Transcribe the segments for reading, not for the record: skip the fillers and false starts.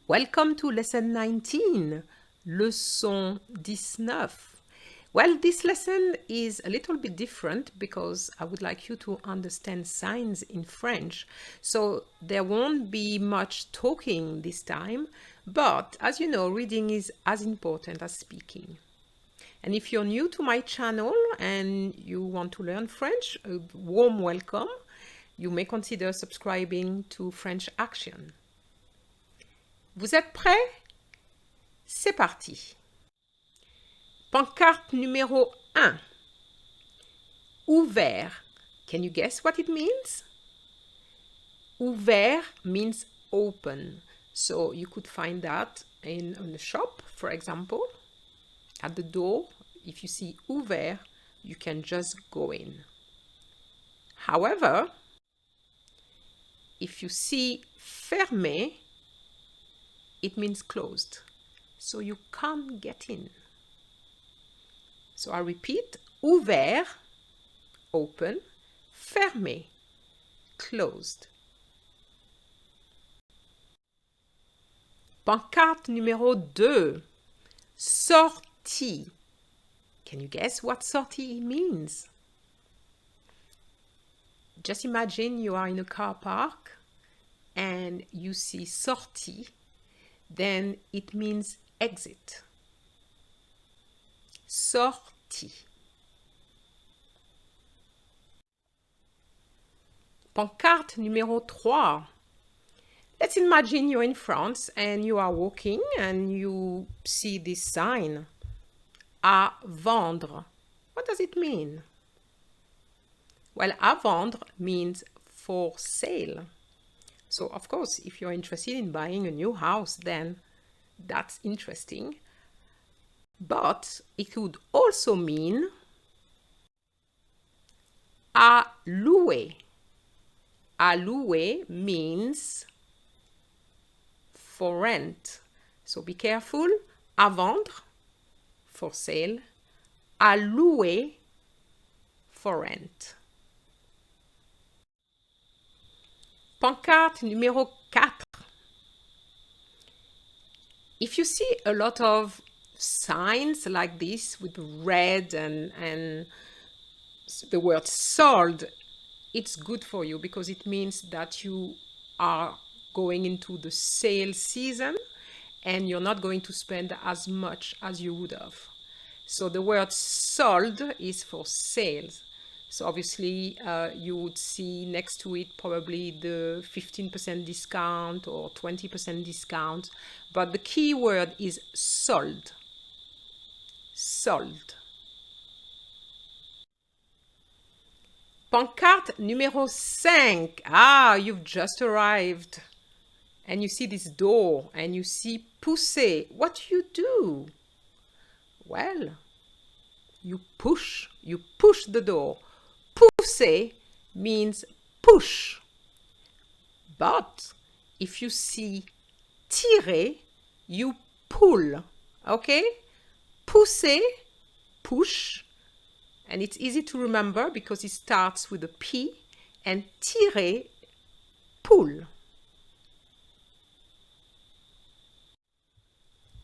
Welcome to lesson 19, leçon 19. Well, this lesson is a little bit different because I would like you to understand signs in French. So there won't be much talking this time, but as you know, reading is as important as speaking. And if you're new to my channel and you want to learn French, a warm welcome. You may consider subscribing to French Action. Vous êtes prêts? C'est parti. Pancarte numéro 1. Ouvert. Can you guess what it means? Ouvert means open. So you could find that in a shop, for example. At the door, if you see ouvert, you can just go in. However, if you see fermé, it means closed. So you can't get in. So I repeat, ouvert, open, fermé, closed. Pancarte numéro 2. Sortie. Can you guess what sortie means? Just imagine you are in a car park and you see sortie, then it means exit. Sortie. Pancarte numéro 3. Let's imagine you're in France and you are walking and you see this sign. À vendre. What does it mean? Well, à vendre means for sale. So, of course, if you're interested in buying a new house, then that's interesting. But it could also mean à louer. À louer means for rent. So be careful. À vendre, for sale. À louer, for rent. Pancarte numéro 4. If you see a lot of signs like this with red and the word sold, it's good for you because it means that you are going into the sale season and you're not going to spend as much as you would have. So the word sold is for sales. So obviously you would see next to it probably the 15% discount or 20% discount. But the key word is sold. Sold. Pancarte numéro 5. Ah, you've just arrived. And you see this door and you see pousser. What do? Well, you push the door. Pousser means push. But if you see tirer, you pull. Okay? Pousser, push. And it's easy to remember because it starts with a P. And tirer, pull.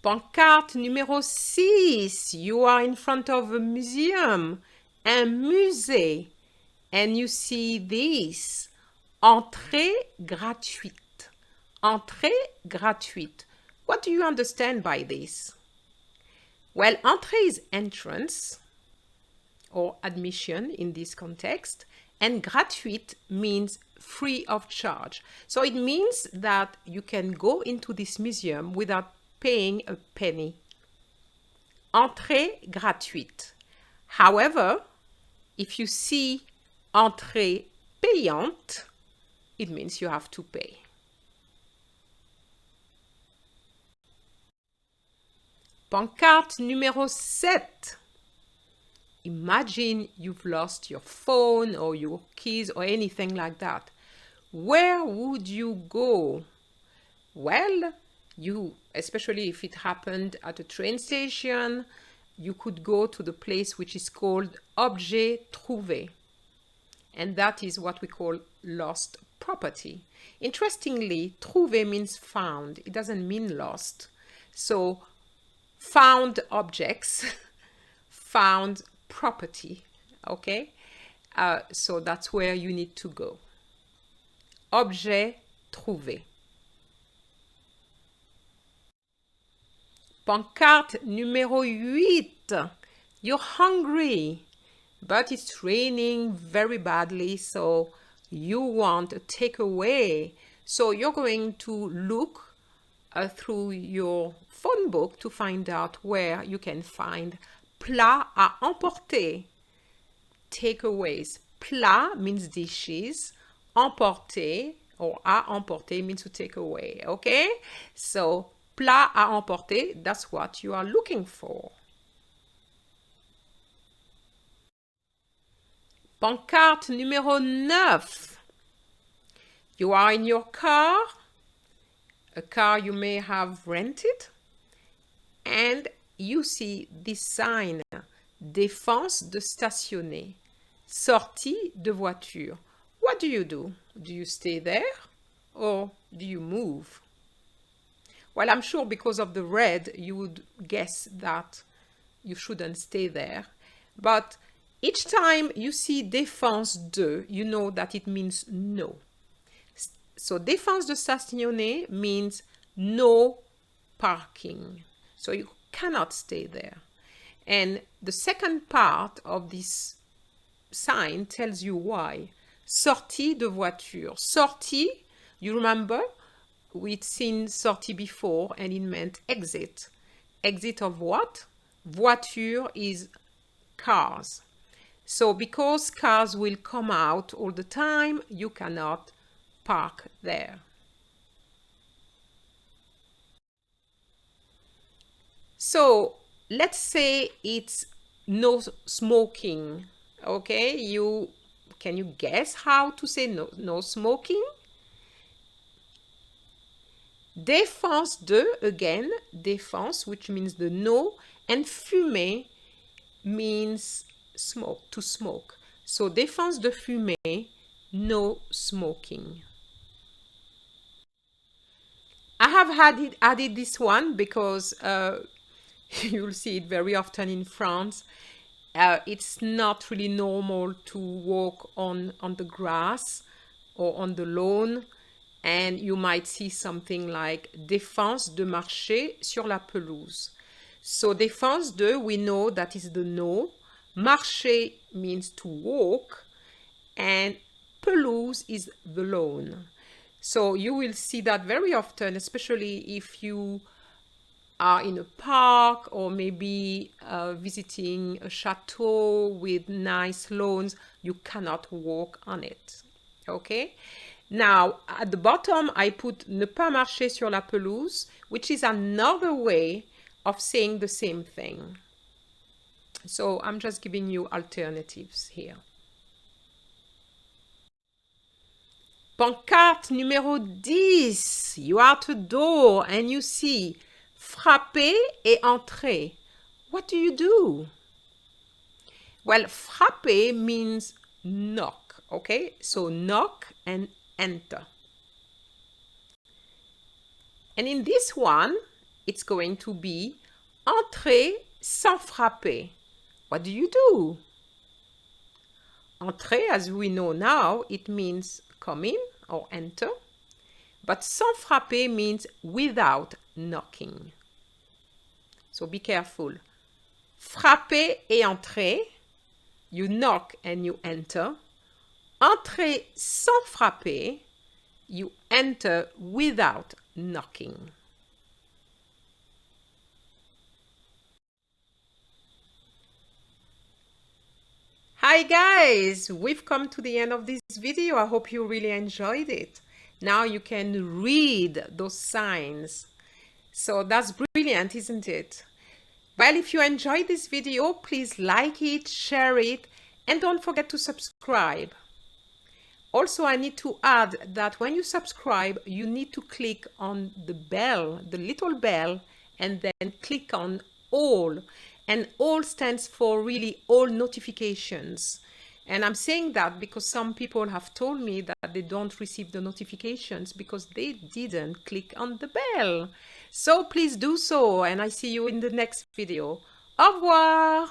Pancarte numéro 6. You are in front of a museum. Un musée. And you see this. Entrée gratuite. Entrée gratuite. What do you understand by this? Well, entrée is entrance or admission in this context. And gratuite means free of charge. So it means that you can go into this museum without paying a penny. Entrée gratuite. However, if you see entrée payante, it means you have to pay. Pancarte numéro 7. Imagine you've lost your phone or your keys or anything like that. Where would you go? Well, especially if it happened at a train station, you could go to the place which is called objet trouvé. And that is what we call lost property. Interestingly, trouver means found. It doesn't mean lost. So found objects, found property, okay? So that's where you need to go. Objet trouvé. Pancarte numéro 8. You're hungry, but it's raining very badly, so you want a takeaway. So you're going to look through your phone book to find out where you can find plat à emporter, takeaways. Plat means dishes, emporter or à emporter means to take away, okay? So plat à emporter, that's what you are looking for. Pancarte numéro 9. You are in your car, a car you may have rented, and you see this sign, défense de stationner, sortie de voiture. What do? Do you stay there or do you move? Well, I'm sure because of the red, you would guess that you shouldn't stay there. But each time you see défense de, you know that it means no. So défense de stationner means no parking. So you cannot stay there. And the second part of this sign tells you why. Sortie de voiture. Sortie, you remember? We'd seen sortie before and it meant exit. Exit of what? Voiture is cars. So because cars will come out all the time, you cannot park there. So let's say it's no smoking. Okay, can you guess how to say no smoking? Défense de, again, défense, which means the no, and fumer means smoke, to smoke. So défense de fumer, no smoking. I have added this one because you'll see it very often in France. It's not really normal to walk on the grass or on the lawn, and you might see something like défense de marcher sur la pelouse. So défense de, we know that is the no. Marcher means to walk, and pelouse is the lawn. So you will see that very often, especially if you are in a park or maybe visiting a chateau with nice lawns. You cannot walk on it. Okay? Now, at the bottom, I put ne pas marcher sur la pelouse, which is another way of saying the same thing. So I'm just giving you alternatives here. Pancarte numéro 10. You are at a door and you see frapper et entrer. What do you do? Well, frapper means knock, okay? So knock and enter. And in this one, it's going to be entrer sans frapper. What do you do? Entrer, as we know now, it means come in or enter. But sans frapper means without knocking. So be careful. Frapper et entrer. You knock and you enter. Entrer sans frapper. You enter without knocking. Hi guys, we've come to the end of this video. I hope you really enjoyed it. Now you can read those signs. So that's brilliant, isn't it? Well, if you enjoyed this video, please like it, share it, and don't forget to subscribe. Also, I need to add that when you subscribe, you need to click on the bell, the little bell, and then click on all. And all stands for really all notifications. And I'm saying that because some people have told me that they don't receive the notifications because they didn't click on the bell. So please do so, and I see you in the next video. Au revoir!